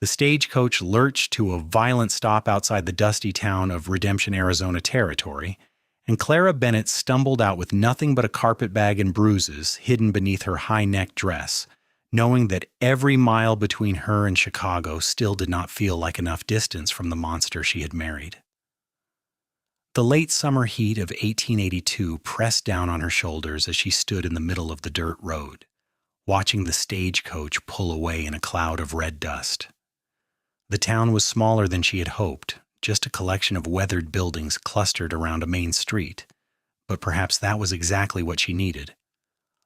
The stagecoach lurched to a violent stop outside the dusty town of Redemption, Arizona territory, and Clara Bennett stumbled out with nothing but a carpetbag and bruises hidden beneath her high-necked dress, knowing that every mile between her and Chicago still did not feel like enough distance from the monster she had married. The late summer heat of 1882 pressed down on her shoulders as she stood in the middle of the dirt road, watching the stagecoach pull away in a cloud of red dust. The town was smaller than she had hoped, just a collection of weathered buildings clustered around a main street, but perhaps that was exactly what she needed.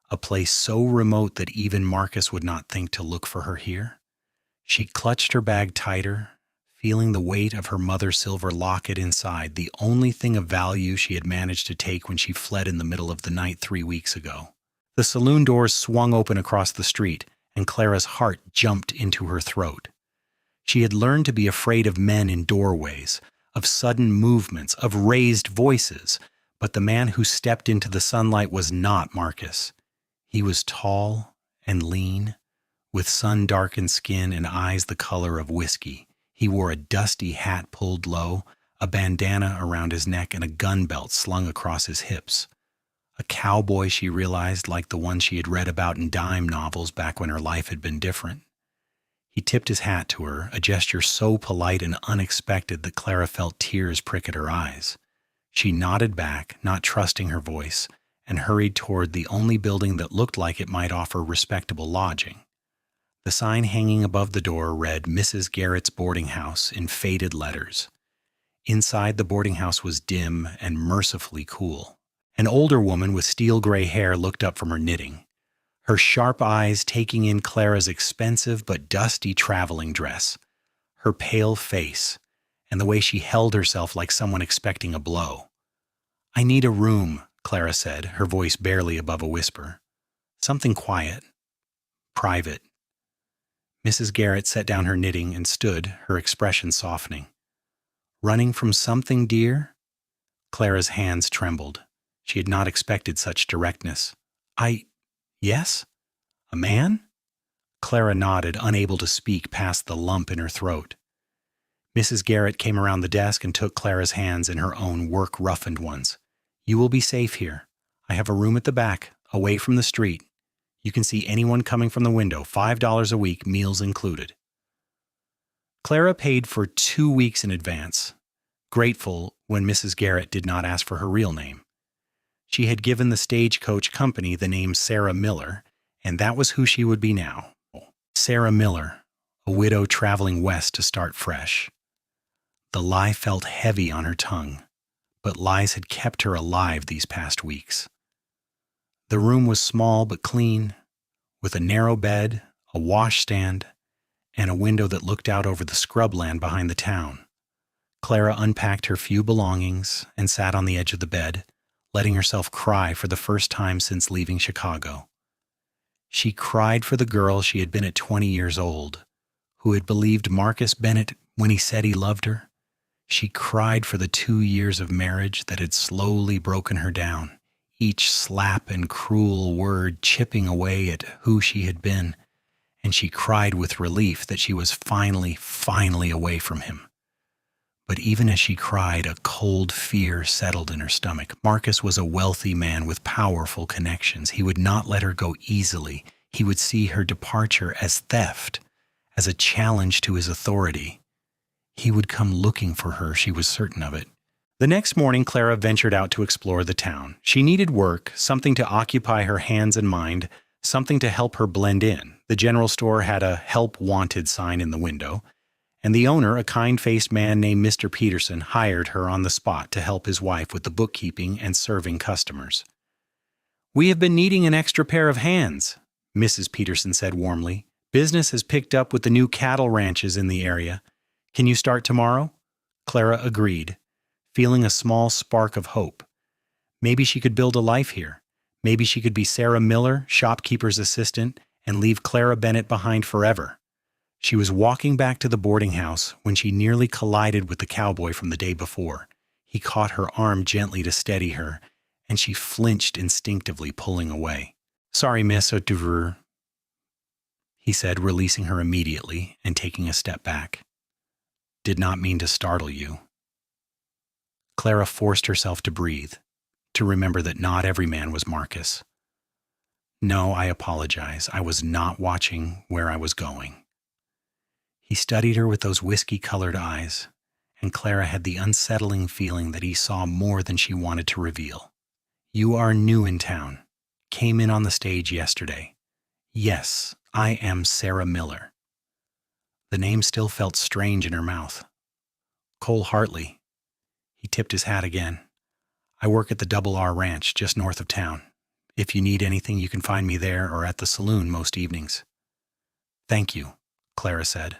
A place so remote that even Marcus would not think to look for her here. She clutched her bag tighter, feeling the weight of her mother's silver locket inside, the only thing of value she had managed to take when she fled in the middle of the night 3 weeks ago. The saloon doors swung open across the street, and Clara's heart jumped into her throat. She had learned to be afraid of men in doorways, of sudden movements, of raised voices, but the man who stepped into the sunlight was not Marcus. He was tall and lean, with sun-darkened skin and eyes the color of whiskey. He wore a dusty hat pulled low, a bandana around his neck, and a gun belt slung across his hips. A cowboy, she realized, like the one she had read about in dime novels back when her life had been different. He tipped his hat to her, a gesture so polite and unexpected that Clara felt tears prick at her eyes. She nodded back, not trusting her voice, and hurried toward the only building that looked like it might offer respectable lodging. The sign hanging above the door read Mrs. Garrett's Boarding House in faded letters. Inside, the boarding house was dim and mercifully cool. An older woman with steel-gray hair looked up from her knitting, her sharp eyes taking in Clara's expensive but dusty traveling dress, her pale face, and the way she held herself like someone expecting a blow. "I need a room," Clara said, her voice barely above a whisper. "Something quiet. Private." Mrs. Garrett set down her knitting and stood, her expression softening. "Running from something, dear?" Clara's hands trembled. She had not expected such directness. Yes? A man?" Clara nodded, unable to speak past the lump in her throat. Mrs. Garrett came around the desk and took Clara's hands in her own work-roughened ones. "You will be safe here. I have a room at the back, away from the street. You can see anyone coming from the window, $5 a week, meals included." Clara paid for 2 weeks in advance, grateful when Mrs. Garrett did not ask for her real name. She had given the stagecoach company the name Sarah Miller, and that was who she would be now. Sarah Miller, a widow traveling west to start fresh. The lie felt heavy on her tongue, but lies had kept her alive these past weeks. The room was small but clean, with a narrow bed, a washstand, and a window that looked out over the scrubland behind the town. Clara unpacked her few belongings and sat on the edge of the bed, letting herself cry for the first time since leaving Chicago. She cried for the girl she had been at 20 years old, who had believed Marcus Bennett when he said he loved her. She cried for the 2 years of marriage that had slowly broken her down, each slap and cruel word chipping away at who she had been, and she cried with relief that she was finally away from him. But even as she cried, a cold fear settled in her stomach. Marcus was a wealthy man with powerful connections. He would not let her go easily. He would see her departure as theft, as a challenge to his authority. He would come looking for her, she was certain of it. The next morning, Clara ventured out to explore the town. She needed work, something to occupy her hands and mind, something to help her blend in. The general store had a "Help Wanted" sign in the window, and the owner, a kind-faced man named Mr. Peterson, hired her on the spot to help his wife with the bookkeeping and serving customers. "We have been needing an extra pair of hands," Mrs. Peterson said warmly. "Business has picked up with the new cattle ranches in the area. Can you start tomorrow?" Clara agreed, feeling a small spark of hope. Maybe she could build a life here. Maybe she could be Sarah Miller, shopkeeper's assistant, and leave Clara Bennett behind forever. She was walking back to the boarding house when she nearly collided with the cowboy from the day before. He caught her arm gently to steady her, and she flinched instinctively, pulling away. "Sorry, miss, au revoir." he said, releasing her immediately and taking a step back. Did not mean to startle you. Clara forced herself to breathe, to remember that not every man was Marcus. No, I apologize. I was not watching where I was going. He studied her with those whiskey-colored eyes, and Clara had the unsettling feeling that he saw more than she wanted to reveal. You are new in town. Came in on the stage yesterday. Yes, I am Sarah Miller. The name still felt strange in her mouth. Cole Hartley. He tipped his hat again. I work at the Double R Ranch just north of town. If you need anything, you can find me there or at the saloon most evenings. Thank you, Clara said,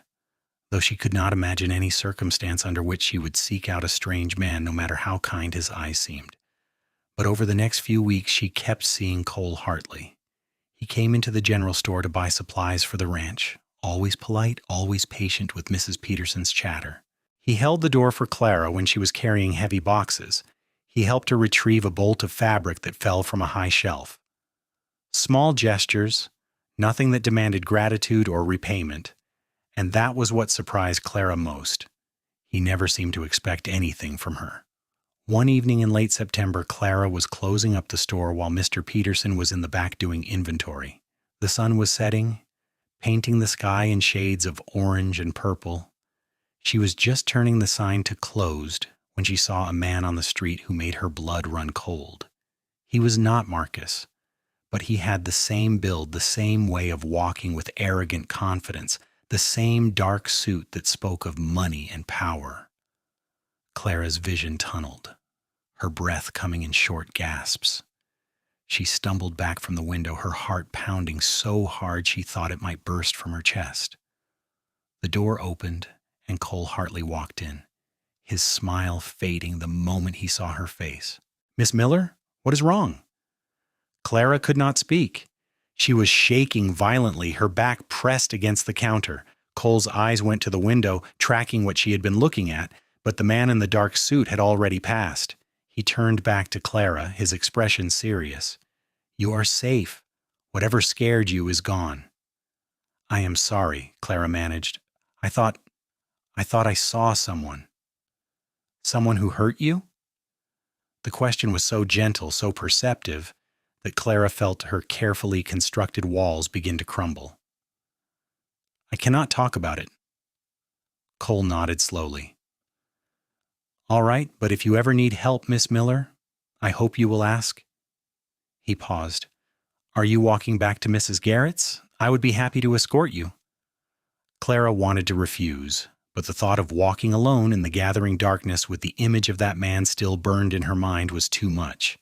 though she could not imagine any circumstance under which she would seek out a strange man, no matter how kind his eyes seemed. But over the next few weeks, she kept seeing Cole Hartley. He came into the general store to buy supplies for the ranch, always polite, always patient with Mrs. Peterson's chatter. He held the door for Clara when she was carrying heavy boxes. He helped her retrieve a bolt of fabric that fell from a high shelf. Small gestures, nothing that demanded gratitude or repayment, and that was what surprised Clara most. He never seemed to expect anything from her. One evening in late September, Clara was closing up the store while Mr. Peterson was in the back doing inventory. The sun was setting, painting the sky in shades of orange and purple. She was just turning the sign to closed when she saw a man on the street who made her blood run cold. He was not Marcus, but he had the same build, the same way of walking with arrogant confidence, the same dark suit that spoke of money and power. Clara's vision tunneled, her breath coming in short gasps. She stumbled back from the window, her heart pounding so hard she thought it might burst from her chest. The door opened, and Cole Hartley walked in, his smile fading the moment he saw her face. "Miss Miller, what is wrong?" Clara could not speak. She was shaking violently, her back pressed against the counter. Cole's eyes went to the window, tracking what she had been looking at, but the man in the dark suit had already passed. He turned back to Clara, his expression serious. "You are safe. Whatever scared you is gone." "I am sorry," Clara managed. I thought I saw someone." "Someone who hurt you?" The question was so gentle, so perceptive, that Clara felt her carefully constructed walls begin to crumble. "I cannot talk about it." Cole nodded slowly. "All right, but if you ever need help, Miss Miller, I hope you will ask." He paused. "Are you walking back to Mrs. Garrett's? I would be happy to escort you." Clara wanted to refuse, but the thought of walking alone in the gathering darkness with the image of that man still burned in her mind was too much.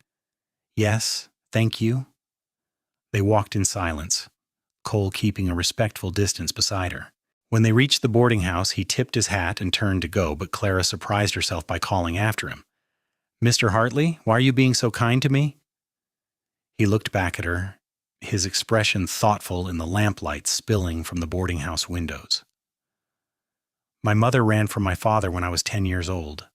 "Yes, thank you." They walked in silence, Cole keeping a respectful distance beside her. When they reached the boarding house, he tipped his hat and turned to go, but Clara surprised herself by calling after him. "Mr. Hartley, why are you being so kind to me?" He looked back at her, his expression thoughtful in the lamplight spilling from the boarding house windows. "My mother ran from my father when I was 10 years old.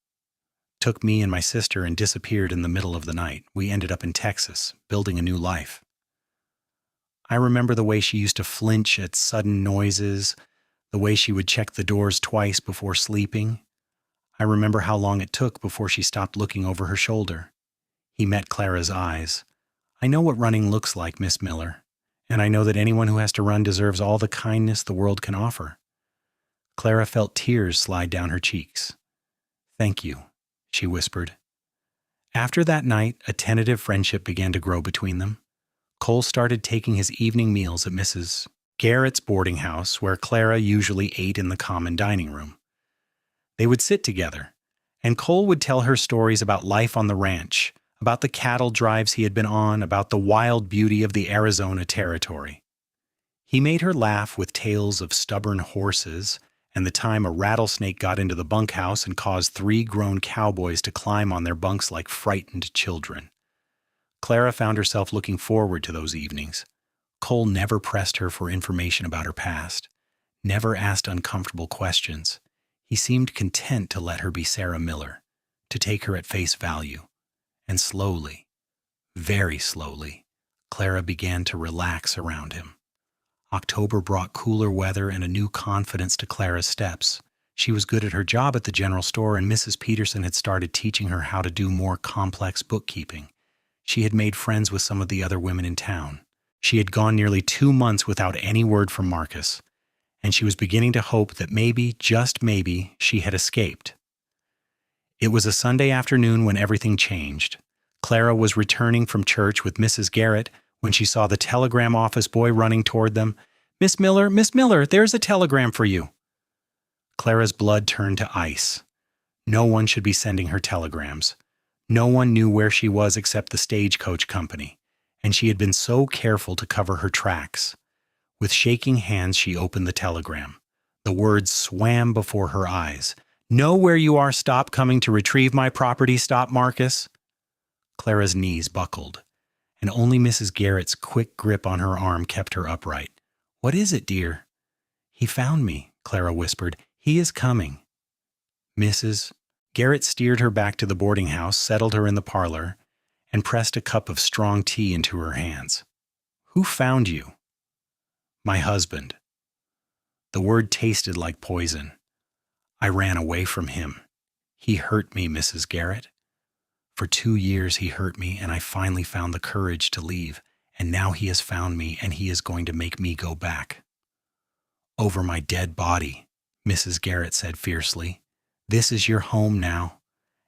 Took me and my sister and disappeared in the middle of the night. We ended up in Texas, building a new life. I remember the way she used to flinch at sudden noises, the way she would check the doors twice before sleeping. I remember how long it took before she stopped looking over her shoulder." He met Clara's eyes. "I know what running looks like, Miss Miller, and I know that anyone who has to run deserves all the kindness the world can offer." Clara felt tears slide down her cheeks. "Thank you," she whispered. After that night, a tentative friendship began to grow between them. Cole started taking his evening meals at Mrs. Garrett's boarding house, where Clara usually ate in the common dining room. They would sit together, and Cole would tell her stories about life on the ranch, about the cattle drives he had been on, about the wild beauty of the Arizona territory. He made her laugh with tales of stubborn horses and the time a rattlesnake got into the bunkhouse and caused 3 grown cowboys to climb on their bunks like frightened children. Clara found herself looking forward to those evenings. Cole never pressed her for information about her past, never asked uncomfortable questions. He seemed content to let her be Sarah Miller, to take her at face value. And slowly, very slowly, Clara began to relax around him. October brought cooler weather and a new confidence to Clara's steps. She was good at her job at the general store, and Mrs. Peterson had started teaching her how to do more complex bookkeeping. She had made friends with some of the other women in town. She had gone nearly 2 months without any word from Marcus, and she was beginning to hope that maybe, just maybe, she had escaped. It was a Sunday afternoon when everything changed. Clara was returning from church with Mrs. Garrett when she saw the telegram office boy running toward them. Miss Miller, there's a telegram for you." Clara's blood turned to ice. No one should be sending her telegrams. No one knew where she was except the stagecoach company, and she had been so careful to cover her tracks. With shaking hands, she opened the telegram. The words swam before her eyes. "Know where you are. Stop coming to retrieve my property. Stop, Marcus." Clara's knees buckled, and only Mrs. Garrett's quick grip on her arm kept her upright. "What is it, dear?" "He found me," Clara whispered. "He is coming." Mrs. Garrett steered her back to the boarding house, settled her in the parlor, and pressed a cup of strong tea into her hands. "Who found you?" "My husband." The word tasted like poison. "I ran away from him. He hurt me, Mrs. Garrett. For 2 years he hurt me, and I finally found the courage to leave, and now he has found me, and he is going to make me go back." "Over my dead body," Mrs. Garrett said fiercely. "This is your home now,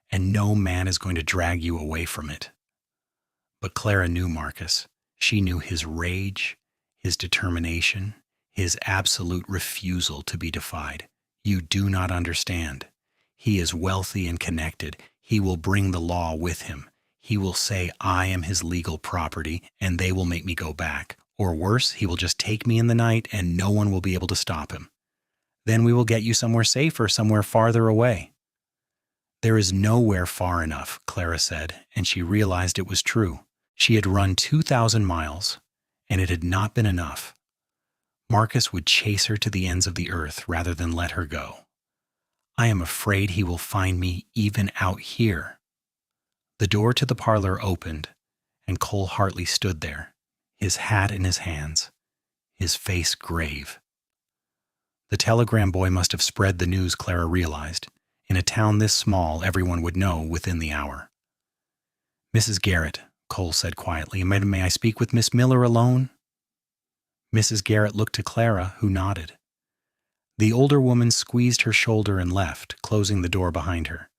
and no man is going to drag you away from it." But Clara knew Marcus. She knew his rage, his determination, his absolute refusal to be defied. "You do not understand. He is wealthy and connected. He will bring the law with him. He will say I am his legal property, and they will make me go back. Or worse, he will just take me in the night, and no one will be able to stop him. Then we will get you somewhere safer, somewhere farther away." "There is nowhere far enough," Clara said, and she realized it was true. She had run 2,000 miles, and it had not been enough. Marcus would chase her to the ends of the earth rather than let her go. "I am afraid he will find me even out here." The door to the parlor opened, and Cole Hartley stood there, his hat in his hands, his face grave. The telegram boy must have spread the news, Clara realized. In a town this small, everyone would know within the hour. "Mrs. Garrett," Cole said quietly, "may I speak with Miss Miller alone?" Mrs. Garrett looked to Clara, who nodded. The older woman squeezed her shoulder and left, closing the door behind her.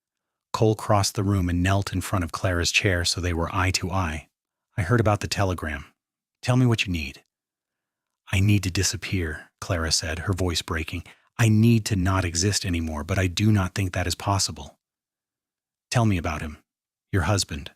Cole crossed the room and knelt in front of Clara's chair so they were eye to eye. "I heard about the telegram. Tell me what you need." "I need to disappear," Clara said, her voice breaking. "I need to not exist anymore, but I do not think that is possible." "Tell me about him, your husband."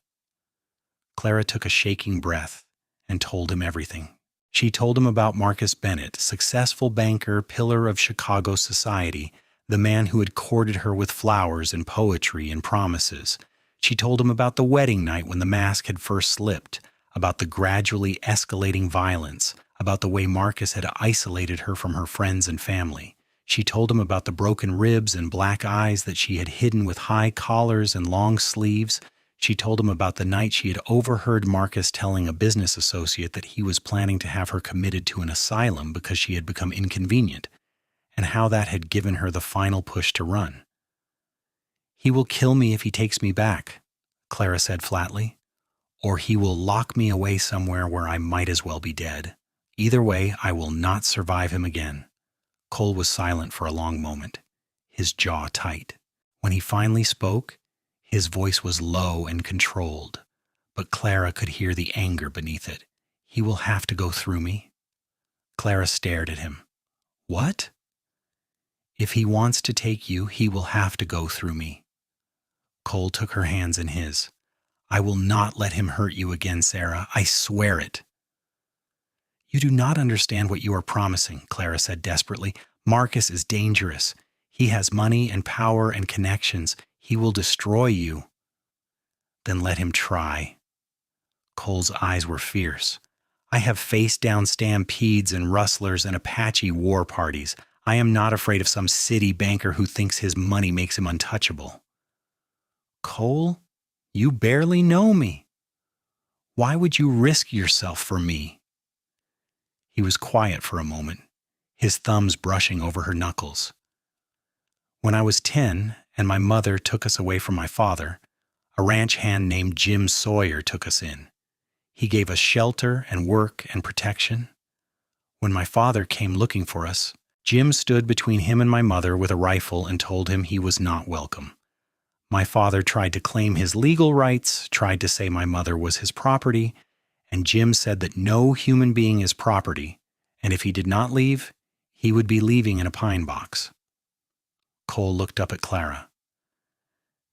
Clara took a shaking breath and told him everything. She told him about Marcus Bennett, successful banker, pillar of Chicago society, the man who had courted her with flowers and poetry and promises. She told him about the wedding night when the mask had first slipped, about the gradually escalating violence, about the way Marcus had isolated her from her friends and family. She told him about the broken ribs and black eyes that she had hidden with high collars and long sleeves. She told him about the night she had overheard Marcus telling a business associate that he was planning to have her committed to an asylum because she had become inconvenient, and how that had given her the final push to run. "He will kill me if he takes me back," Clara said flatly, "or he will lock me away somewhere where I might as well be dead. Either way, I will not survive him again." Cole was silent for a long moment, his jaw tight. When he finally spoke, his voice was low and controlled, but Clara could hear the anger beneath it. "He will have to go through me." Clara stared at him. "What?" "If he wants to take you, he will have to go through me." Cole took her hands in his. "I will not let him hurt you again, Sarah. I swear it." "You do not understand what you are promising," Clara said desperately. "Marcus is dangerous. He has money and power and connections. He will destroy you." "Then let him try." Cole's eyes were fierce. "I have faced down stampedes and rustlers and Apache war parties. I am not afraid of some city banker who thinks his money makes him untouchable." "Cole, you barely know me. Why would you risk yourself for me?" He was quiet for a moment, his thumbs brushing over her knuckles. When I was 10 and my mother took us away from my father, a ranch hand named Jim Sawyer took us in. He gave us shelter and work and protection. When my father came looking for us, Jim stood between him and my mother with a rifle and told him he was not welcome. My father tried to claim his legal rights, tried to say my mother was his property, and Jim said that no human being is property, and if he did not leave, he would be leaving in a pine box. Cole looked up at Clara.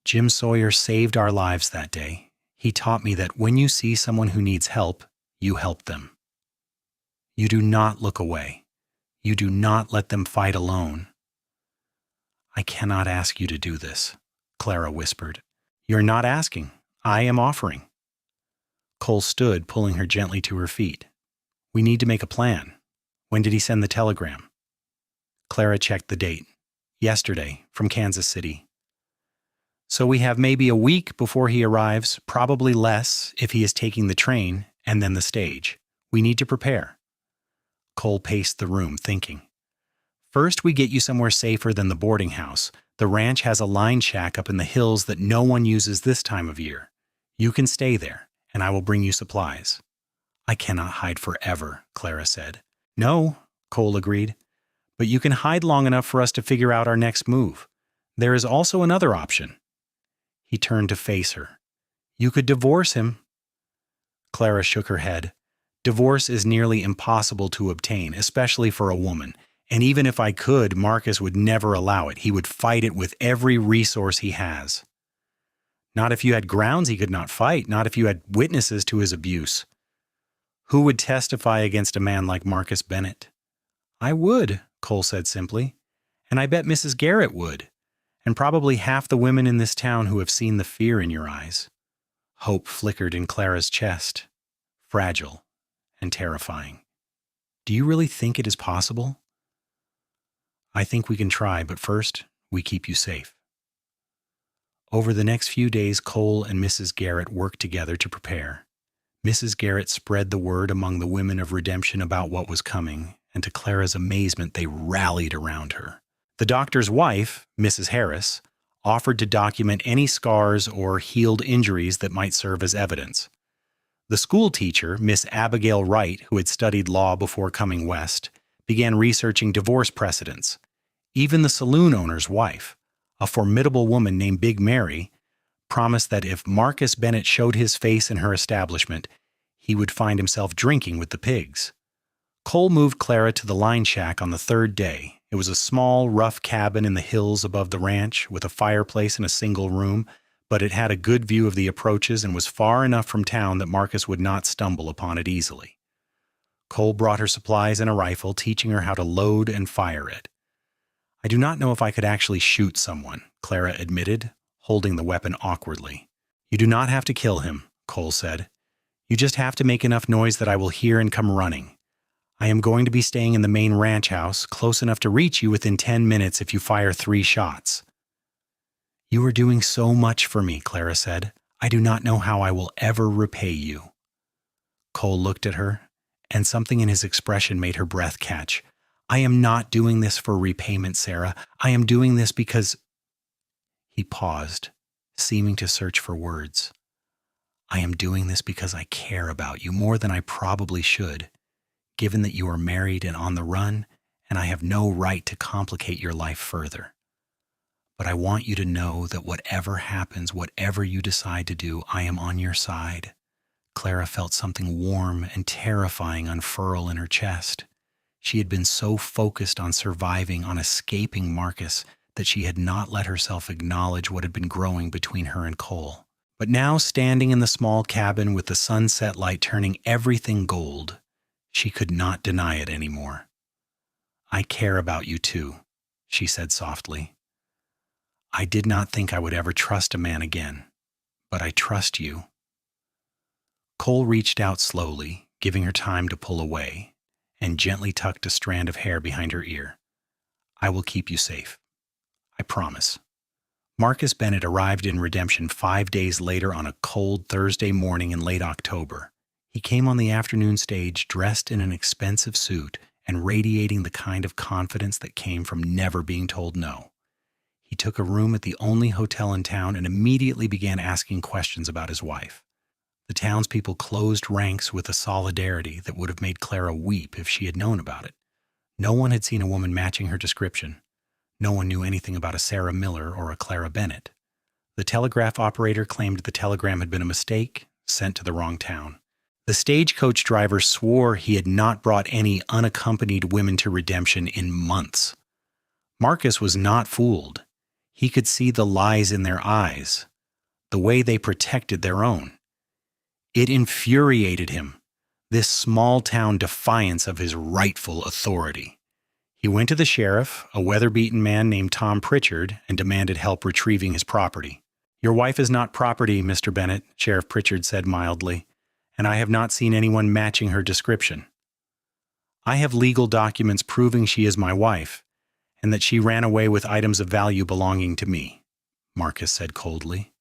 Jim Sawyer saved our lives that day. He taught me that when you see someone who needs help, you help them. You do not look away. You do not let them fight alone. I cannot ask you to do this, Clara whispered. You're not asking. I am offering. Cole stood, pulling her gently to her feet. We need to make a plan. When did he send the telegram? Clara checked the date. Yesterday, from Kansas City. So we have maybe a week before he arrives, probably less if he is taking the train, and then the stage. We need to prepare. Cole paced the room, thinking. First, we get you somewhere safer than the boarding house. The ranch has a line shack up in the hills that no one uses this time of year. You can stay there, and I will bring you supplies. I cannot hide forever, Clara said. No, Cole agreed. But you can hide long enough for us to figure out our next move. There is also another option. He turned to face her. You could divorce him. Clara shook her head. Divorce is nearly impossible to obtain, especially for a woman. And even if I could, Marcus would never allow it. He would fight it with every resource he has. Not if you had grounds he could not fight, not if you had witnesses to his abuse. Who would testify against a man like Marcus Bennett? I would, Cole said simply. And I bet Mrs. Garrett would. And probably half the women in this town who have seen the fear in your eyes. Hope flickered in Clara's chest. Fragile and terrifying. Do you really think it is possible? I think we can try, but first, we keep you safe. Over the next few days, Cole and Mrs. Garrett worked together to prepare. Mrs. Garrett spread the word among the women of Redemption about what was coming, and to Clara's amazement, they rallied around her. The doctor's wife, Mrs. Harris, offered to document any scars or healed injuries that might serve as evidence. The school teacher, Miss Abigail Wright, who had studied law before coming west, began researching divorce precedents. Even the saloon owner's wife, a formidable woman named Big Mary, promised that if Marcus Bennett showed his face in her establishment, he would find himself drinking with the pigs. Cole moved Clara to the line shack on the third day. It was a small, rough cabin in the hills above the ranch with a fireplace and a single room, but it had a good view of the approaches and was far enough from town that Marcus would not stumble upon it easily. Cole brought her supplies and a rifle, teaching her how to load and fire it. I do not know if I could actually shoot someone, Clara admitted, holding the weapon awkwardly. You do not have to kill him, Cole said. You just have to make enough noise that I will hear and come running. I am going to be staying in the main ranch house, close enough to reach you within 10 minutes if you fire 3 shots. You are doing so much for me, Clara said. I do not know how I will ever repay you. Cole looked at her, and something in his expression made her breath catch. I am not doing this for repayment, Sarah. I am doing this because... He paused, seeming to search for words. I am doing this because I care about you more than I probably should, given that you are married and on the run, and I have no right to complicate your life further. But I want you to know that whatever happens, whatever you decide to do, I am on your side. Clara felt something warm and terrifying unfurl in her chest. She had been so focused on surviving, on escaping Marcus, that she had not let herself acknowledge what had been growing between her and Cole. But now, standing in the small cabin with the sunset light turning everything gold, she could not deny it anymore. I care about you too, she said softly. I did not think I would ever trust a man again, but I trust you. Cole reached out slowly, giving her time to pull away, and gently tucked a strand of hair behind her ear. I will keep you safe. I promise. Marcus Bennett arrived in Redemption 5 days later on a cold Thursday morning in late October. He came on the afternoon stage dressed in an expensive suit and radiating the kind of confidence that came from never being told no. He took a room at the only hotel in town and immediately began asking questions about his wife. The townspeople closed ranks with a solidarity that would have made Clara weep if she had known about it. No one had seen a woman matching her description. No one knew anything about a Sarah Miller or a Clara Bennett. The telegraph operator claimed the telegram had been a mistake, sent to the wrong town. The stagecoach driver swore he had not brought any unaccompanied women to redemption in months. Marcus was not fooled. He could see the lies in their eyes, the way they protected their own. It infuriated him, this small-town defiance of his rightful authority. He went to the sheriff, a weather-beaten man named Tom Pritchard, and demanded help retrieving his property. "Your wife is not property, Mr. Bennett," Sheriff Pritchard said mildly, "and I have not seen anyone matching her description. I have legal documents proving she is my wife, and that she ran away with items of value belonging to me," Marcus said coldly.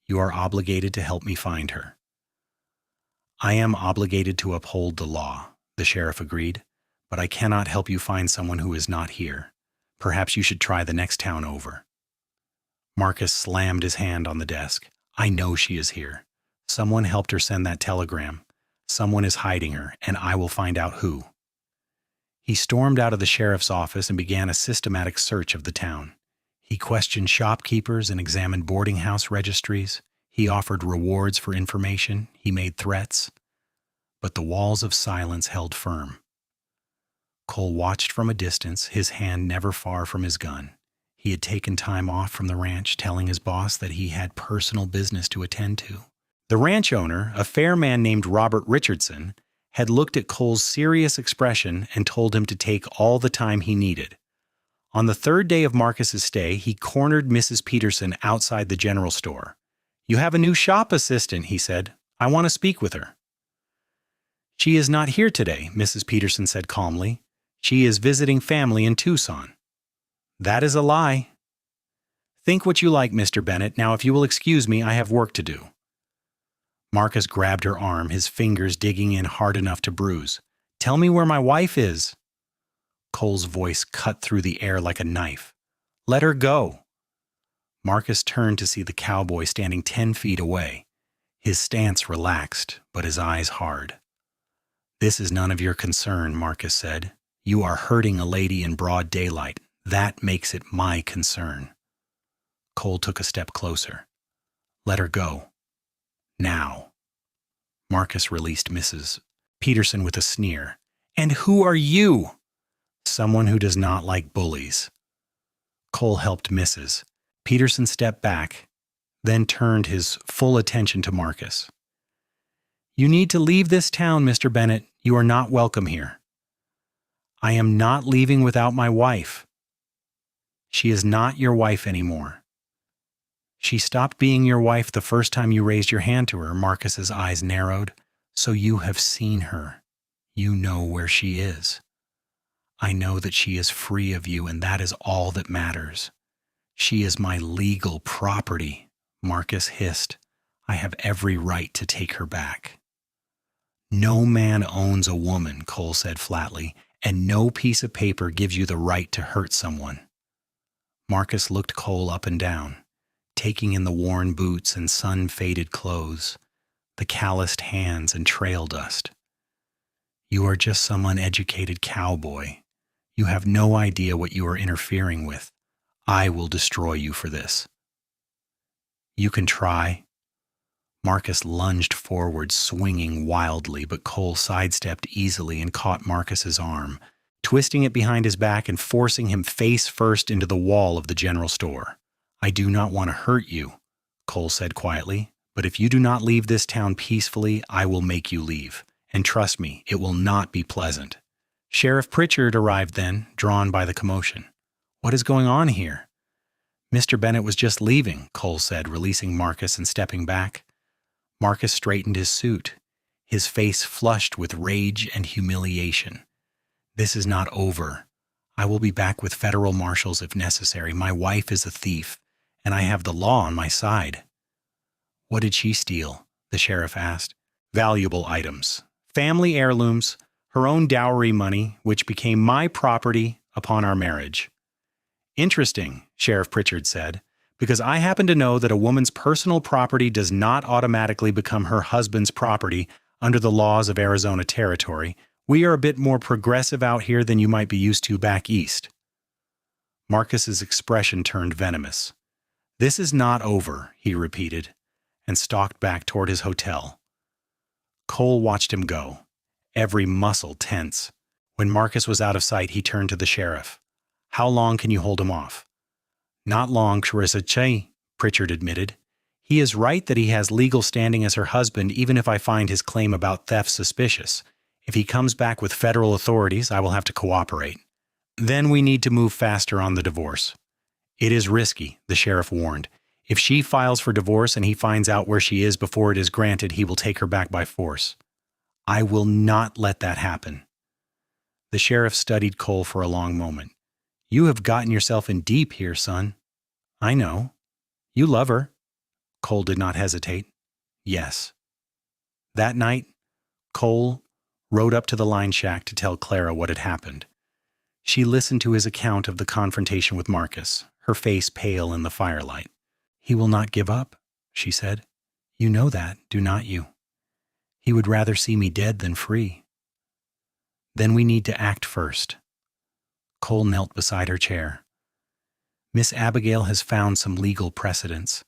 "You are obligated to help me find her." "I am obligated to uphold the law," the sheriff agreed, "but I cannot help you find someone who is not here. Perhaps you should try the next town over." Marcus slammed his hand on the desk. "I know she is here. Someone helped her send that telegram. Someone is hiding her, and I will find out who." He stormed out of the sheriff's office and began a systematic search of the town. He questioned shopkeepers and examined boarding house registries. He offered rewards for information. He made threats. But the walls of silence held firm. Cole watched from a distance, his hand never far from his gun. He had taken time off from the ranch, telling his boss that he had personal business to attend to. The ranch owner, a fair man named Robert Richardson, had looked at Cole's serious expression and told him to take all the time he needed. On the third day of Marcus's stay, he cornered Mrs. Peterson outside the general store. "You have a new shop assistant," he said. "I want to speak with her." "She is not here today," Mrs. Peterson said calmly. "She is visiting family in Tucson." "That is a lie." "Think what you like, Mr. Bennett. Now, if you will excuse me, I have work to do." Marcus grabbed her arm, his fingers digging in hard enough to bruise. "Tell me where my wife is." Cole's voice cut through the air like a knife. "Let her go." Marcus turned to see the cowboy standing 10 feet away. His stance relaxed, but his eyes hard. "This is none of your concern," Marcus said. "You are hurting a lady in broad daylight. That makes it my concern." Cole took a step closer. "Let her go. Now." Marcus released Mrs. Peterson with a sneer. "And who are you?" "Someone who does not like bullies." Cole helped Mrs. Peterson step back, then turned his full attention to Marcus. "You need to leave this town, Mr. Bennett. You are not welcome here." "I am not leaving without my wife." "She is not your wife anymore." "She stopped being your wife the first time you raised your hand to her." Marcus's eyes narrowed. "So you have seen her. You know where she is." "I know that she is free of you, and that is all that matters." "She is my legal property," Marcus hissed. "I have every right to take her back." "No man owns a woman," Cole said flatly, "and no piece of paper gives you the right to hurt someone." Marcus looked Cole up and down, taking in the worn boots and sun-faded clothes, the calloused hands and trail dust. "You are just some uneducated cowboy. You have no idea what you are interfering with. I will destroy you for this." "You can try." Marcus lunged forward, swinging wildly, but Cole sidestepped easily and caught Marcus's arm, twisting it behind his back and forcing him face first into the wall of the general store. "I do not want to hurt you," Cole said quietly, "but if you do not leave this town peacefully, I will make you leave. And trust me, it will not be pleasant." Sheriff Pritchard arrived then, drawn by the commotion. "What is going on here?" "Mr. Bennett was just leaving," Cole said, releasing Marcus and stepping back. Marcus straightened his suit, his face flushed with rage and humiliation. "This is not over. I will be back with federal marshals if necessary. My wife is a thief, and I have the law on my side." "What did she steal?" the sheriff asked. Valuable items, family heirlooms, her own dowry money, which became my property upon our marriage. Interesting, Sheriff Pritchard said, because I happen to know that a woman's personal property does not automatically become her husband's property under the laws of Arizona Territory. We are a bit more progressive out here than you might be used to back east. Marcus's expression turned venomous. This is not over, he repeated, and stalked back toward his hotel. Cole watched him go, every muscle tense. When Marcus was out of sight, he turned to the sheriff. How long can you hold him off? Not long, Clarissa Che, Pritchard admitted. He is right that he has legal standing as her husband, even if I find his claim about theft suspicious. If he comes back with federal authorities, I will have to cooperate. Then we need to move faster on the divorce. It is risky, the sheriff warned. If she files for divorce and he finds out where she is before it is granted, he will take her back by force. I will not let that happen. The sheriff studied Cole for a long moment. You have gotten yourself in deep here, son. I know. You love her. Cole did not hesitate. Yes. That night, Cole rode up to the line shack to tell Clara what had happened. She listened to his account of the confrontation with Marcus, her face pale in the firelight. He will not give up, she said. You know that, do not you? He would rather see me dead than free. Then we need to act first. Cole knelt beside her chair. Miss Abigail has found some legal precedents.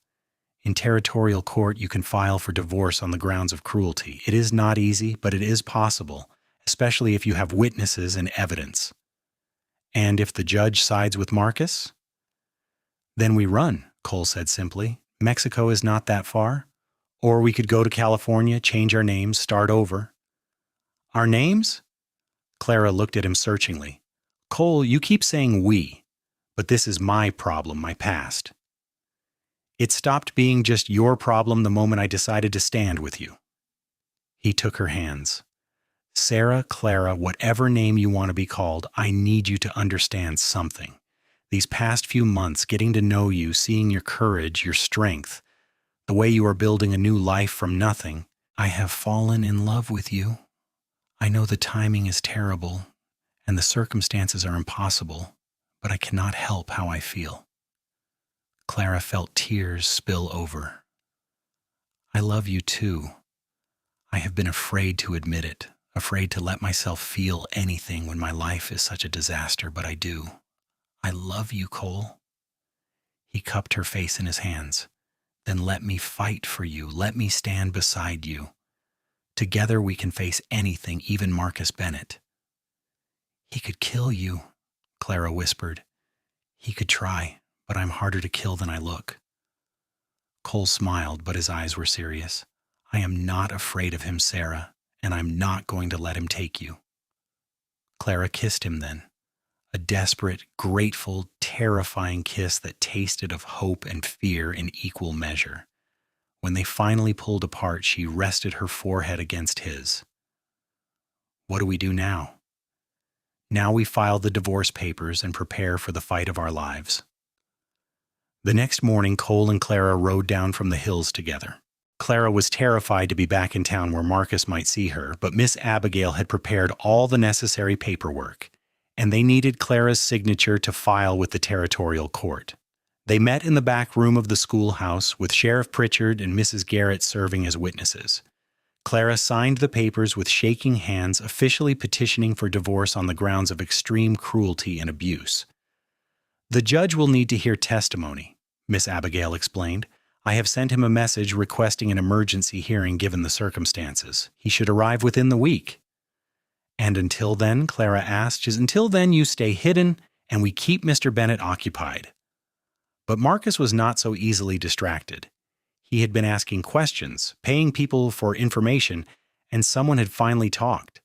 In territorial court, you can file for divorce on the grounds of cruelty. It is not easy, but it is possible, especially if you have witnesses and evidence. And if the judge sides with Marcus? Then we run, Cole said simply. Mexico is not that far. Or we could go to California, change our names, start over. Our names? Clara looked at him searchingly. Cole, you keep saying we, but this is my problem, my past. It stopped being just your problem the moment I decided to stand with you. He took her hands. Sarah, Clara, whatever name you want to be called, I need you to understand something. These past few months, getting to know you, seeing your courage, your strength, the way you are building a new life from nothing, I have fallen in love with you. I know the timing is terrible, and the circumstances are impossible, but I cannot help how I feel. Clara felt tears spill over. I love you too. I have been afraid to admit it, afraid to let myself feel anything when my life is such a disaster, but I do. I love you, Cole. He cupped her face in his hands. Then let me fight for you. Let me stand beside you. Together we can face anything, even Marcus Bennett. He could kill you, Clara whispered. He could try, but I'm harder to kill than I look. Cole smiled, but his eyes were serious. I am not afraid of him, Sarah, and I'm not going to let him take you. Clara kissed him then. A desperate, grateful, terrifying kiss that tasted of hope and fear in equal measure. When they finally pulled apart, she rested her forehead against his. What do we do now? Now we file the divorce papers and prepare for the fight of our lives. The next morning, Cole and Clara rode down from the hills together. Clara was terrified to be back in town where Marcus might see her, but Miss Abigail had prepared all the necessary paperwork, and they needed Clara's signature to file with the territorial court. They met in the back room of the schoolhouse with Sheriff Pritchard and Mrs. Garrett serving as witnesses. Clara signed the papers with shaking hands, officially petitioning for divorce on the grounds of extreme cruelty and abuse. The judge will need to hear testimony, Miss Abigail explained. I have sent him a message requesting an emergency hearing given the circumstances. He should arrive within the week. And until then, Clara asked, until then you stay hidden and we keep Mr. Bennett occupied. But Marcus was not so easily distracted. He had been asking questions, paying people for information, and someone had finally talked.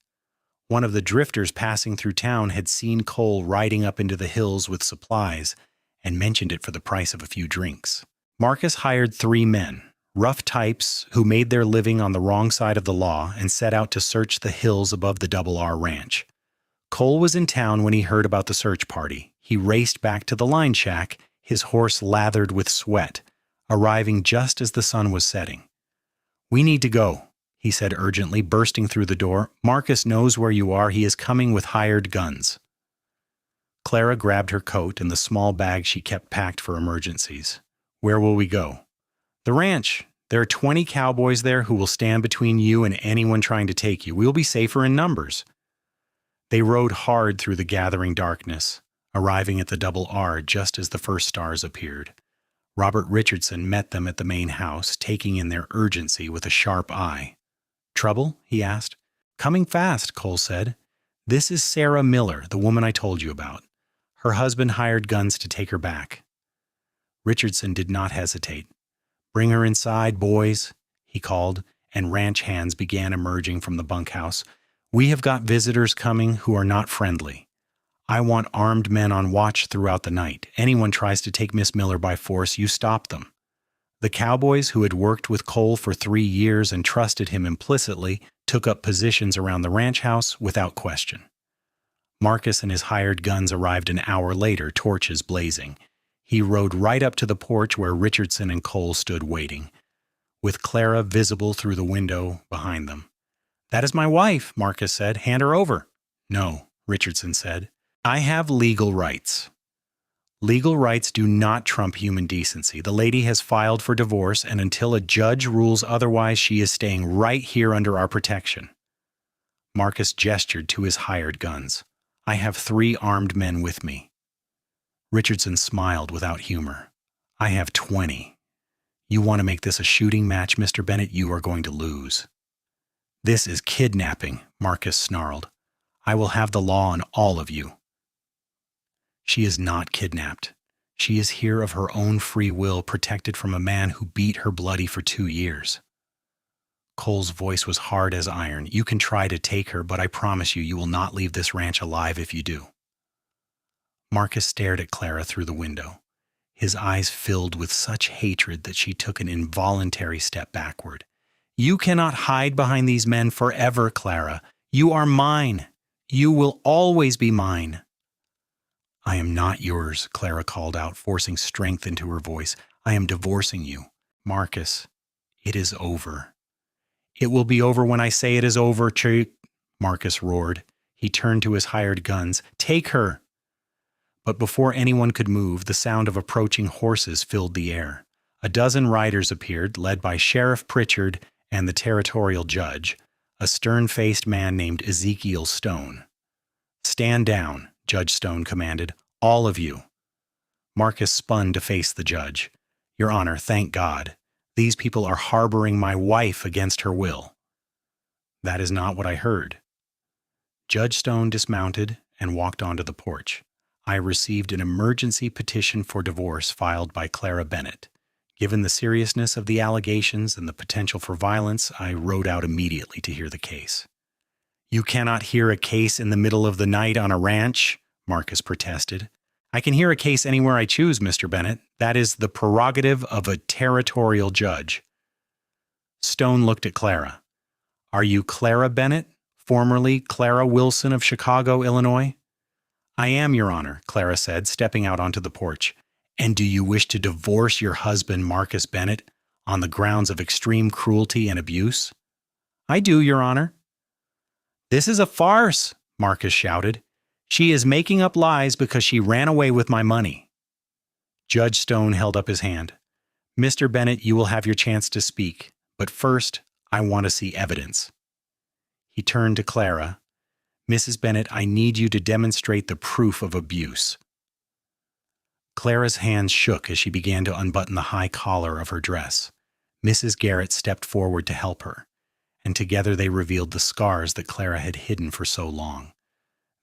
One of the drifters passing through town had seen Cole riding up into the hills with supplies and mentioned it for the price of a few drinks. Marcus hired 3 men, rough types who made their living on the wrong side of the law and set out to search the hills above the Double R Ranch. Cole was in town when he heard about the search party. He raced back to the line shack, his horse lathered with sweat, arriving just as the sun was setting. We need to go, he said urgently, bursting through the door. "Marcus knows where you are. He is coming with hired guns." Clara grabbed her coat and the small bag she kept packed for emergencies. "Where will we go?" "The ranch. There are 20 cowboys there who will stand between you and anyone trying to take you. We will be safer in numbers." They rode hard through the gathering darkness, arriving at the Double R just as the first stars appeared. Robert Richardson met them at the main house, taking in their urgency with a sharp eye. "Trouble?" he asked. "Coming fast," Cole said. "This is Sarah Miller, the woman I told you about. Her husband hired guns to take her back." Richardson did not hesitate. "Bring her inside, boys," he called, and ranch hands began emerging from the bunkhouse. "We have got visitors coming who are not friendly. I want armed men on watch throughout the night. Anyone tries to take Miss Miller by force, you stop them." The cowboys, who had worked with Cole for 3 years and trusted him implicitly, took up positions around the ranch house without question. Marcus and his hired guns arrived an hour later, torches blazing. He rode right up to the porch where Richardson and Cole stood waiting, with Clara visible through the window behind them. "That is my wife," Marcus said. "Hand her over." "No," Richardson said. "I have legal rights." "Legal rights do not trump human decency. The lady has filed for divorce, and until a judge rules otherwise, she is staying right here under our protection." Marcus gestured to his hired guns. "I have 3 armed men with me." Richardson smiled without humor. "I have 20. You want to make this a shooting match, Mr. Bennett? You are going to lose." "This is kidnapping," Marcus snarled. "I will have the law on all of you." "She is not kidnapped. She is here of her own free will, protected from a man who beat her bloody for 2 years. Cole's voice was hard as iron. "You can try to take her, but I promise you, you will not leave this ranch alive if you do." Marcus stared at Clara through the window. His eyes filled with such hatred that she took an involuntary step backward. "You cannot hide behind these men forever, Clara. You are mine. You will always be mine." "I am not yours," Clara called out, forcing strength into her voice. "I am divorcing you. Marcus, it is over." "It will be over when I say it is over, Marcus roared. He turned to his hired guns. "Take her!" But before anyone could move, the sound of approaching horses filled the air. A dozen riders appeared, led by Sheriff Pritchard and the territorial judge, a stern-faced man named Ezekiel Stone. "Stand down," Judge Stone commanded. "All of you." Marcus spun to face the judge. "Your Honor, thank God. These people are harboring my wife against her will." "That is not what I heard." Judge Stone dismounted and walked onto the porch. "I received an emergency petition for divorce filed by Clara Bennett. Given the seriousness of the allegations and the potential for violence, I rode out immediately to hear the case." "You cannot hear a case in the middle of the night on a ranch," Marcus protested. "I can hear a case anywhere I choose, Mr. Bennett. That is the prerogative of a territorial judge." Stone looked at Clara. "Are you Clara Bennett, formerly Clara Wilson of Chicago, Illinois?" "I am, Your Honor," Clara said, stepping out onto the porch. "And do you wish to divorce your husband, Marcus Bennett, on the grounds of extreme cruelty and abuse?" "I do, Your Honor." "This is a farce," Marcus shouted. "She is making up lies because she ran away with my money." Judge Stone held up his hand. "Mr. Bennett, you will have your chance to speak, but first, I want to see evidence." He turned to Clara. "Mrs. Bennett, I need you to demonstrate the proof of abuse." Clara's hands shook as she began to unbutton the high collar of her dress. Mrs. Garrett stepped forward to help her, and together they revealed the scars that Clara had hidden for so long.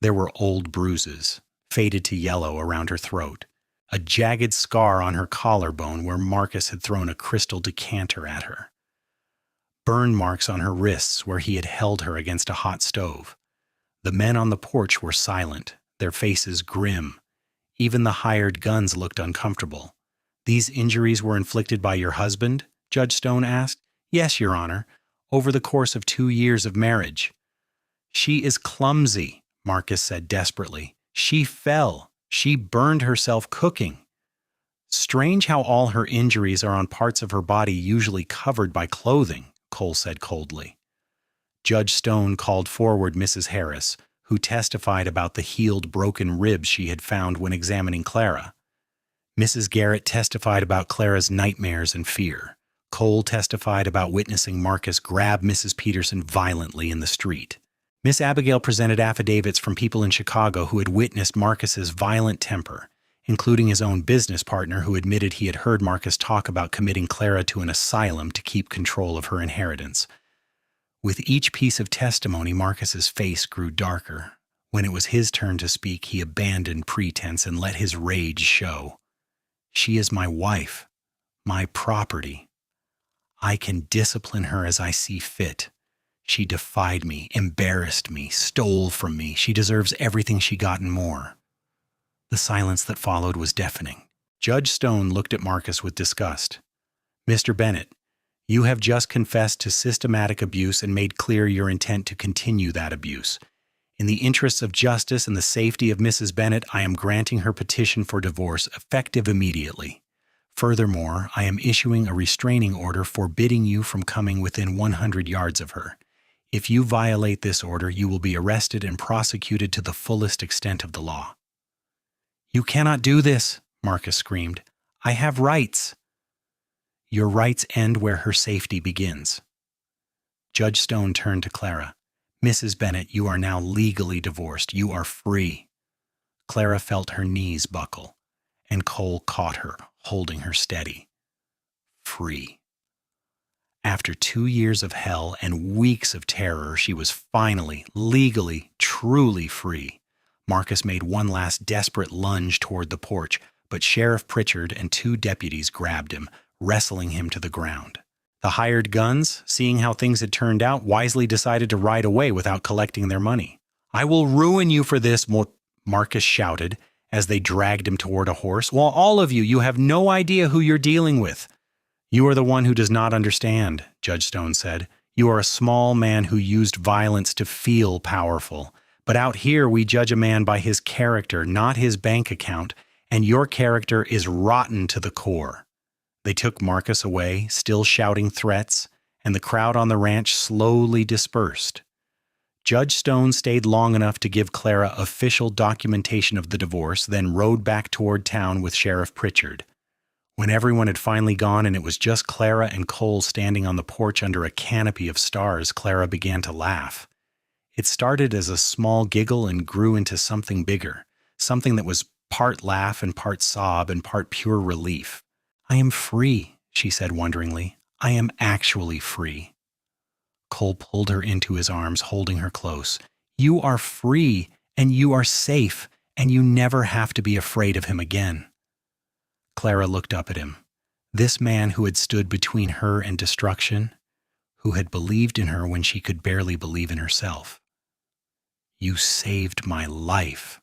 There were old bruises, faded to yellow around her throat, a jagged scar on her collarbone where Marcus had thrown a crystal decanter at her, burn marks on her wrists where he had held her against a hot stove. The men on the porch were silent, their faces grim. Even the hired guns looked uncomfortable. "These injuries were inflicted by your husband?" Judge Stone asked. "Yes, Your Honor, over the course of 2 years of marriage." "She is clumsy," Marcus said desperately. "She fell. She burned herself cooking." "Strange how all her injuries are on parts of her body usually covered by clothing," Cole said coldly. Judge Stone called forward Mrs. Harris, who testified about the healed broken ribs she had found when examining Clara. Mrs. Garrett testified about Clara's nightmares and fear. Cole testified about witnessing Marcus grab Mrs. Peterson violently in the street. Miss Abigail presented affidavits from people in Chicago who had witnessed Marcus's violent temper, including his own business partner who admitted he had heard Marcus talk about committing Clara to an asylum to keep control of her inheritance. With each piece of testimony, Marcus's face grew darker. When it was his turn to speak, he abandoned pretense and let his rage show. She is my wife, my property. I can discipline her as I see fit. She defied me, embarrassed me, stole from me. She deserves everything she got and more. The silence that followed was deafening. Judge Stone looked at Marcus with disgust. Mr. Bennett, you have just confessed to systematic abuse and made clear your intent to continue that abuse. In the interests of justice and the safety of Mrs. Bennett, I am granting her petition for divorce effective immediately. Furthermore, I am issuing a restraining order forbidding you from coming within 100 yards of her. If you violate this order, you will be arrested and prosecuted to the fullest extent of the law. You cannot do this, Marcus screamed. I have rights. Your rights end where her safety begins. Judge Stone turned to Clara. Mrs. Bennett, you are now legally divorced. You are free. Clara felt her knees buckle, and Cole caught her, holding her steady. Free. After 2 years of hell and weeks of terror, she was finally, legally, truly free. Marcus made one last desperate lunge toward the porch, but Sheriff Pritchard and 2 deputies grabbed him, wrestling him to the ground. The hired guns, seeing how things had turned out, wisely decided to ride away without collecting their money. I will ruin you for this, Marcus shouted as they dragged him toward a horse. Well, all of you, you have no idea who you're dealing with. You are the one who does not understand, Judge Stone said. You are a small man who used violence to feel powerful. But out here we judge a man by his character, not his bank account, and your character is rotten to the core. They took Marcus away, still shouting threats, and the crowd on the ranch slowly dispersed. Judge Stone stayed long enough to give Clara official documentation of the divorce, then rode back toward town with Sheriff Pritchard. When everyone had finally gone and it was just Clara and Cole standing on the porch under a canopy of stars, Clara began to laugh. It started as a small giggle and grew into something bigger, something that was part laugh and part sob and part pure relief. I am free, she said wonderingly. I am actually free. Cole pulled her into his arms, holding her close. You are free, and you are safe, and you never have to be afraid of him again. Clara looked up at him. This man who had stood between her and destruction, who had believed in her when she could barely believe in herself. You saved my life.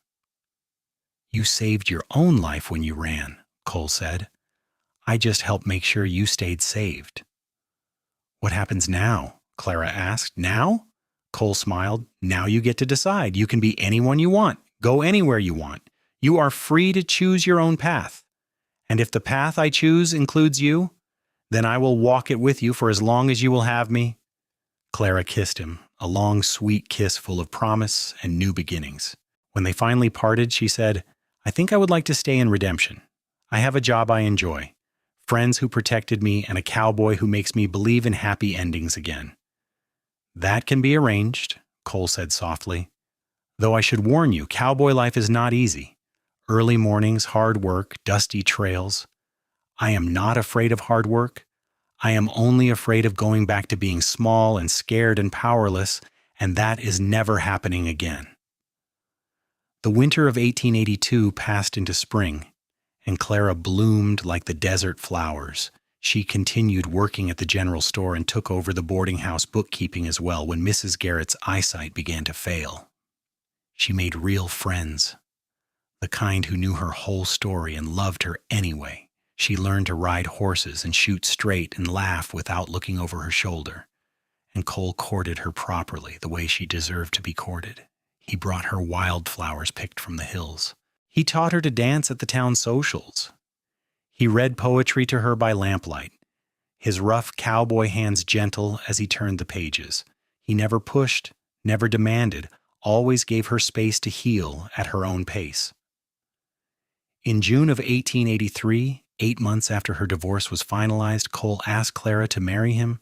You saved your own life when you ran, Cole said. I just helped make sure you stayed saved. What happens now? Clara asked. Now? Cole smiled. Now you get to decide. You can be anyone you want. Go anywhere you want. You are free to choose your own path. And if the path I choose includes you, then I will walk it with you for as long as you will have me. Clara kissed him, a long, sweet kiss full of promise and new beginnings. When they finally parted, she said, I think I would like to stay in redemption. I have a job I enjoy, friends who protected me, and a cowboy who makes me believe in happy endings again. That can be arranged, Cole said softly. Though I should warn you, cowboy life is not easy. Early mornings, hard work, dusty trails. I am not afraid of hard work. I am only afraid of going back to being small and scared and powerless, and that is never happening again. The winter of 1882 passed into spring, and Clara bloomed like the desert flowers. She continued working at the general store and took over the boarding house bookkeeping as well when Mrs. Garrett's eyesight began to fail. She made real friends, the kind who knew her whole story and loved her anyway. She learned to ride horses and shoot straight and laugh without looking over her shoulder. And Cole courted her properly, the way she deserved to be courted. He brought her wildflowers picked from the hills. He taught her to dance at the town socials. He read poetry to her by lamplight, his rough cowboy hands gentle as he turned the pages. He never pushed, never demanded, always gave her space to heal at her own pace. In June of 1883, 8 months after her divorce was finalized, Cole asked Clara to marry him.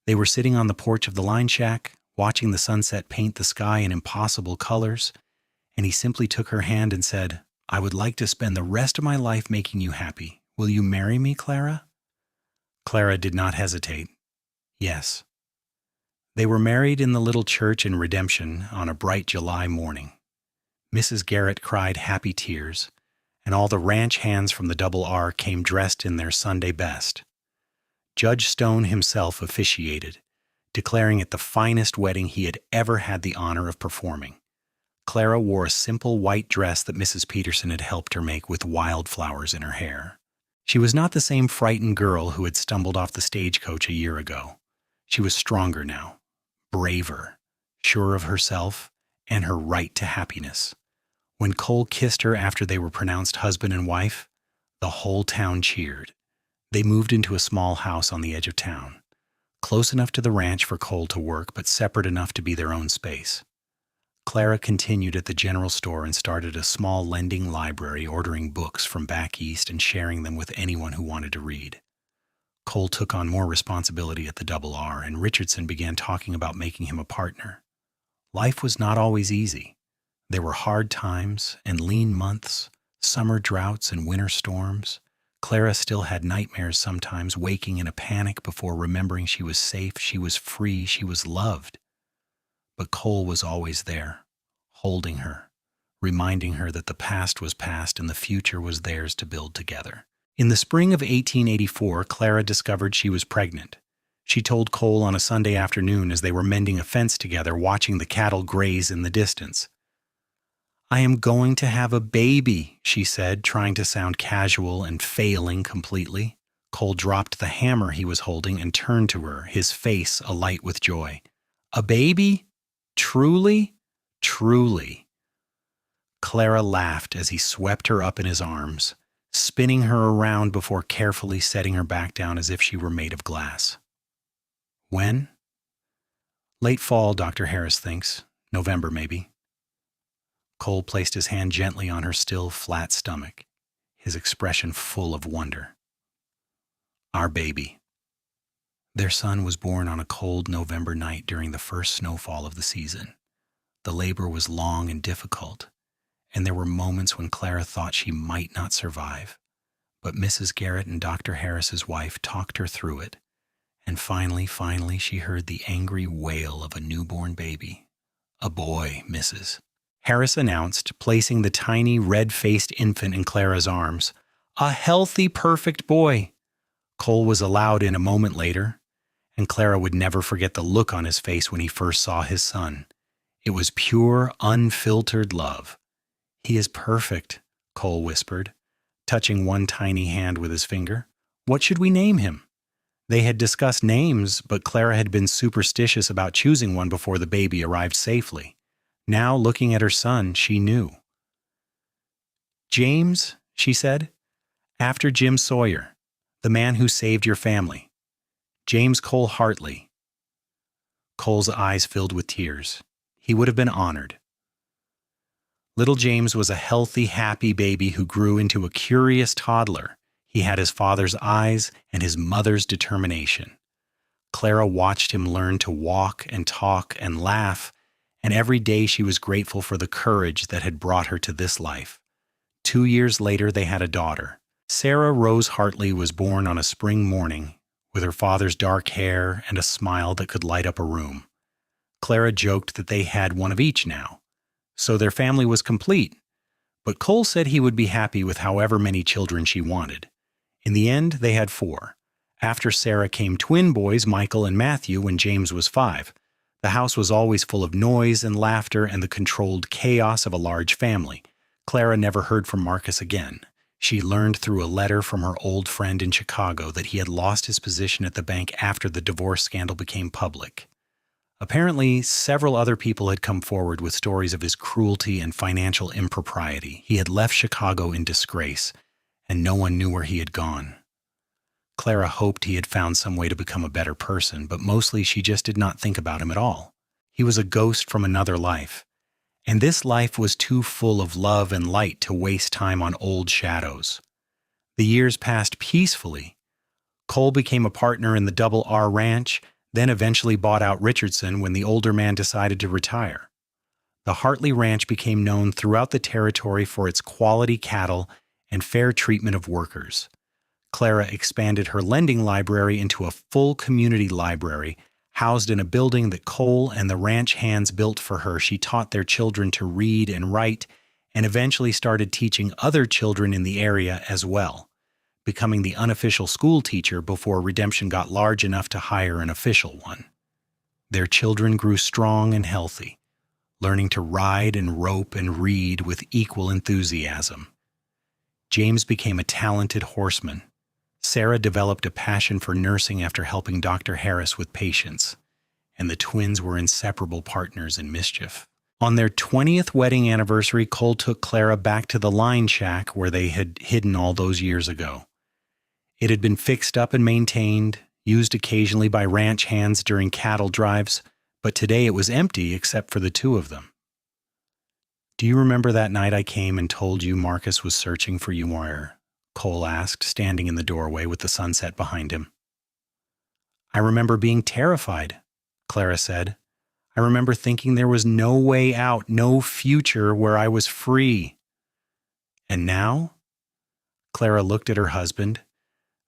They were sitting on the porch of the line shack, watching the sunset paint the sky in impossible colors, and he simply took her hand and said, "I would like to spend the rest of my life making you happy. Will you marry me, Clara?" Clara did not hesitate. Yes. They were married in the little church in Redemption on a bright July morning. Mrs. Garrett cried happy tears, and all the ranch hands from the Double R came dressed in their Sunday best. Judge Stone himself officiated, declaring it the finest wedding he had ever had the honor of performing. Clara wore a simple white dress that Mrs. Peterson had helped her make with wildflowers in her hair. She was not the same frightened girl who had stumbled off the stagecoach a year ago. She was stronger now, braver, sure of herself and her right to happiness. When Cole kissed her after they were pronounced husband and wife, the whole town cheered. They moved into a small house on the edge of town, close enough to the ranch for Cole to work, but separate enough to be their own space. Clara continued at the general store and started a small lending library, ordering books from back east and sharing them with anyone who wanted to read. Cole took on more responsibility at the Double R, and Richardson began talking about making him a partner. Life was not always easy. There were hard times and lean months, summer droughts and winter storms. Clara still had nightmares sometimes, waking in a panic before remembering she was safe, she was free, she was loved. But Cole was always there, holding her, reminding her that the past was past and the future was theirs to build together. In the spring of 1884, Clara discovered she was pregnant. She told Cole on a Sunday afternoon as they were mending a fence together, watching the cattle graze in the distance. "I am going to have a baby," she said, trying to sound casual and failing completely. Cole dropped the hammer he was holding and turned to her, his face alight with joy. "A baby? Truly? Truly." Clara laughed as he swept her up in his arms, spinning her around before carefully setting her back down as if she were made of glass. "When?" "Late fall, Dr. Harris thinks. November, maybe." Cole placed his hand gently on her still, flat stomach, his expression full of wonder. "Our baby." Their son was born on a cold November night during the first snowfall of the season. The labor was long and difficult, and there were moments when Clara thought she might not survive. But Mrs. Garrett and Dr. Harris's wife talked her through it, and finally, she heard the angry wail of a newborn baby. "A boy, Mrs." Harris announced, placing the tiny, red-faced infant in Clara's arms. "A healthy, perfect boy." Cole was allowed in a moment later, and Clara would never forget the look on his face when he first saw his son. It was pure, unfiltered love. "He is perfect," Cole whispered, touching one tiny hand with his finger. "What should we name him?" They had discussed names, but Clara had been superstitious about choosing one before the baby arrived safely. Now, looking at her son, she knew. "James," she said, "after Jim Sawyer, the man who saved your family. James Cole Hartley." Cole's eyes filled with tears. He would have been honored. Little James was a healthy, happy baby who grew into a curious toddler. He had his father's eyes and his mother's determination. Clara watched him learn to walk and talk and laugh, and every day she was grateful for the courage that had brought her to this life. 2 years later, they had a daughter. Sarah Rose Hartley was born on a spring morning, with her father's dark hair and a smile that could light up a room. Clara joked that they had one of each now, so their family was complete. But Cole said he would be happy with however many children she wanted. In the end, they had 4. After Sarah came twin boys, Michael and Matthew, when James was 5. The house was always full of noise and laughter and the controlled chaos of a large family. Clara never heard from Marcus again. She learned through a letter from her old friend in Chicago that he had lost his position at the bank after the divorce scandal became public. Apparently, several other people had come forward with stories of his cruelty and financial impropriety. He had left Chicago in disgrace, and no one knew where he had gone. Clara hoped he had found some way to become a better person, but mostly she just did not think about him at all. He was a ghost from another life, and this life was too full of love and light to waste time on old shadows. The years passed peacefully. Cole became a partner in the Double R Ranch, then eventually bought out Richardson when the older man decided to retire. The Hartley Ranch became known throughout the territory for its quality cattle and fair treatment of workers. Clara expanded her lending library into a full community library, housed in a building that Cole and the ranch hands built for her. She taught their children to read and write, and eventually started teaching other children in the area as well, becoming the unofficial school teacher before Redemption got large enough to hire an official one. Their children grew strong and healthy, learning to ride and rope and read with equal enthusiasm. James became a talented horseman. Sarah developed a passion for nursing after helping Dr. Harris with patients, and the twins were inseparable partners in mischief. On their 20th wedding anniversary, Cole took Clara back to the line shack where they had hidden all those years ago. It had been fixed up and maintained, used occasionally by ranch hands during cattle drives, but today it was empty except for the two of them. "Do you remember that night I came and told you Marcus was searching for you where?" Cole asked, standing in the doorway with the sunset behind him. "I remember being terrified," Clara said. "I remember thinking there was no way out, no future where I was free." "And now?" Clara looked at her husband,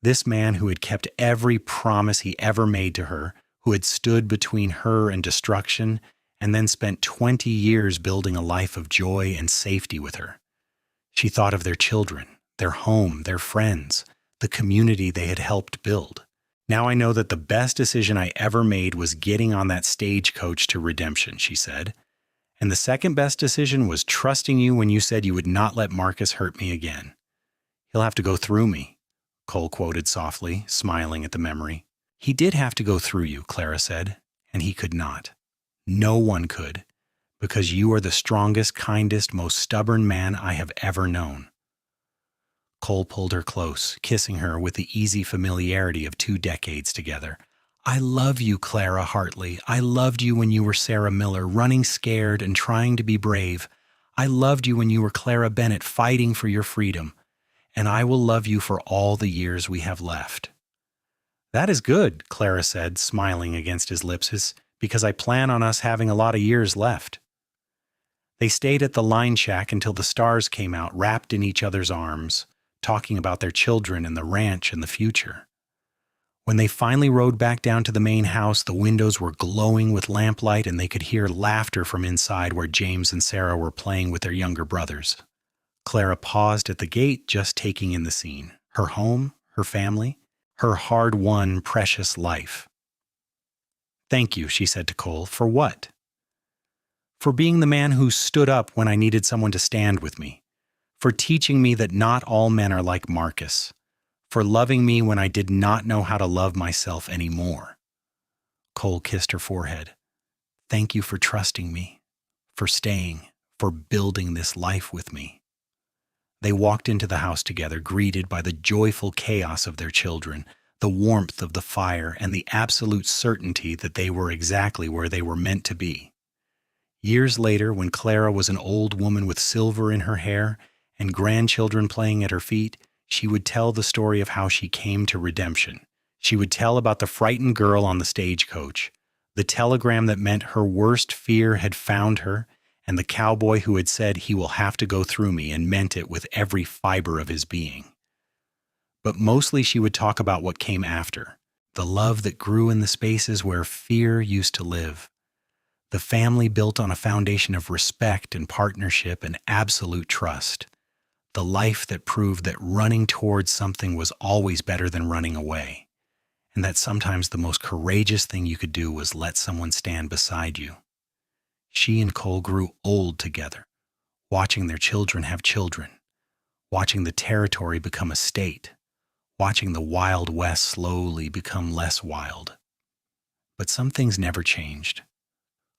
this man who had kept every promise he ever made to her, who had stood between her and destruction, and then spent 20 years building a life of joy and safety with her. She thought of their children, their home, their friends, the community they had helped build. "Now I know that the best decision I ever made was getting on that stagecoach to Redemption," she said. "And the second best decision was trusting you when you said you would not let Marcus hurt me again." "He'll have to go through me," Cole quoted softly, smiling at the memory. "He did have to go through you," Clara said, "and he could not. No one could, because you are the strongest, kindest, most stubborn man I have ever known." Cole pulled her close, kissing her with the easy familiarity of 2 decades together. "I love you, Clara Hartley. I loved you when you were Sarah Miller, running scared and trying to be brave. I loved you when you were Clara Bennett, fighting for your freedom. And I will love you for all the years we have left." "That is good," Clara said, smiling against his lips, "is because I plan on us having a lot of years left." They stayed at the line shack until the stars came out, wrapped in each other's arms, talking about their children and the ranch and the future. When they finally rode back down to the main house, the windows were glowing with lamplight and they could hear laughter from inside where James and Sarah were playing with their younger brothers. Clara paused at the gate, just taking in the scene. Her home, her family, her hard-won, precious life. "Thank you," she said to Cole. "For what?" "For being the man who stood up when I needed someone to stand with me. For teaching me that not all men are like Marcus. For loving me when I did not know how to love myself anymore." Cole kissed her forehead. "Thank you for trusting me, for staying, for building this life with me." They walked into the house together, greeted by the joyful chaos of their children, the warmth of the fire, and the absolute certainty that they were exactly where they were meant to be. Years later, when Clara was an old woman with silver in her hair and grandchildren playing at her feet, she would tell the story of how she came to Redemption. She would tell about the frightened girl on the stagecoach, the telegram that meant her worst fear had found her, and the cowboy who had said he will have to go through me and meant it with every fiber of his being. But mostly she would talk about what came after, the love that grew in the spaces where fear used to live, the family built on a foundation of respect and partnership and absolute trust, the life that proved that running towards something was always better than running away, and that sometimes the most courageous thing you could do was let someone stand beside you. She and Cole grew old together, watching their children have children, watching the territory become a state, watching the Wild West slowly become less wild. But some things never changed.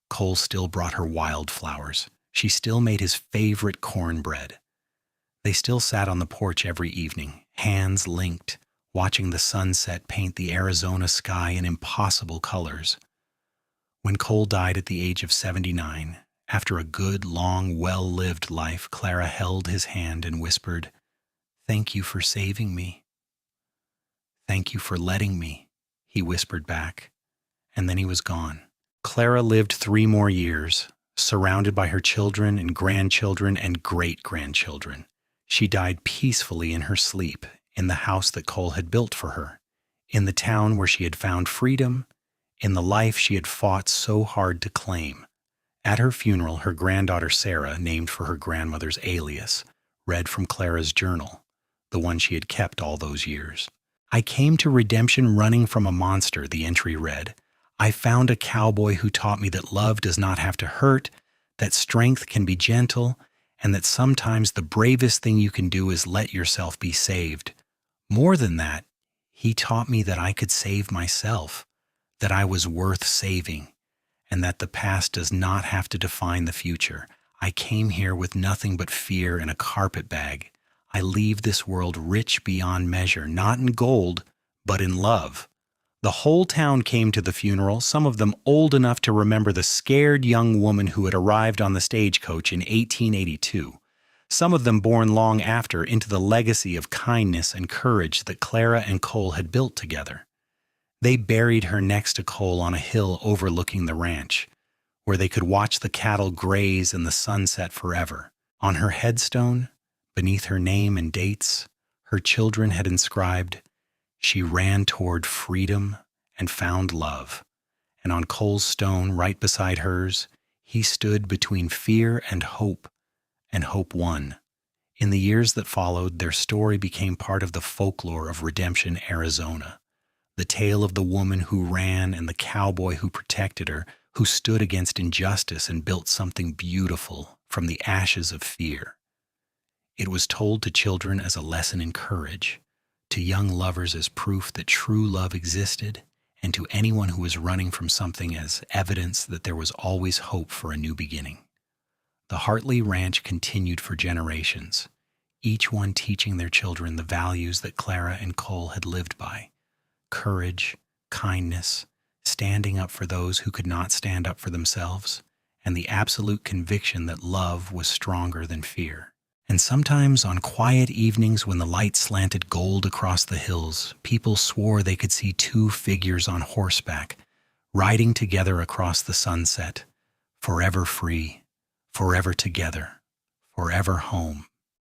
Cole still brought her wildflowers. She still made his favorite cornbread. They still sat on the porch every evening, hands linked, watching the sunset paint the Arizona sky in impossible colors. When Cole died at the age of 79, after a good, long, well-lived life, Clara held his hand and whispered, "Thank you for saving me." "Thank you for letting me," he whispered back, and then he was gone. Clara lived 3 more years, surrounded by her children and grandchildren and great-grandchildren. She died peacefully in her sleep in the house that Cole had built for her, in the town where she had found freedom, in the life she had fought so hard to claim. At her funeral, her granddaughter Sarah, named for her grandmother's alias, read from Clara's journal, the one she had kept all those years. "I came to redemption running from a monster," the entry read. "I found a cowboy who taught me that love does not have to hurt, that strength can be gentle, and that sometimes the bravest thing you can do is let yourself be saved. More than that, he taught me that I could save myself, that I was worth saving, and that the past does not have to define the future. I came here with nothing but fear and a carpet bag. I leave this world rich beyond measure, not in gold, but in love." The whole town came to the funeral, some of them old enough to remember the scared young woman who had arrived on the stagecoach in 1882. Some of them born long after into the legacy of kindness and courage that Clara and Cole had built together. They buried her next to Cole on a hill overlooking the ranch, where they could watch the cattle graze in the sunset forever. On her headstone, beneath her name and dates, her children had inscribed, "She ran toward freedom and found love." And on Cole's stone, right beside hers, he stood between fear and hope won. In the years that followed, their story became part of the folklore of Redemption, Arizona. The tale of the woman who ran and the cowboy who protected her, who stood against injustice and built something beautiful from the ashes of fear. It was told to children as a lesson in courage, to young lovers as proof that true love existed, and to anyone who was running from something as evidence that there was always hope for a new beginning. The Hartley Ranch continued for generations, each one teaching their children the values that Clara and Cole had lived by: courage, kindness, standing up for those who could not stand up for themselves, and the absolute conviction that love was stronger than fear. And sometimes on quiet evenings when the light slanted gold across the hills, people swore they could see 2 figures on horseback, riding together across the sunset, forever free, forever together, forever home.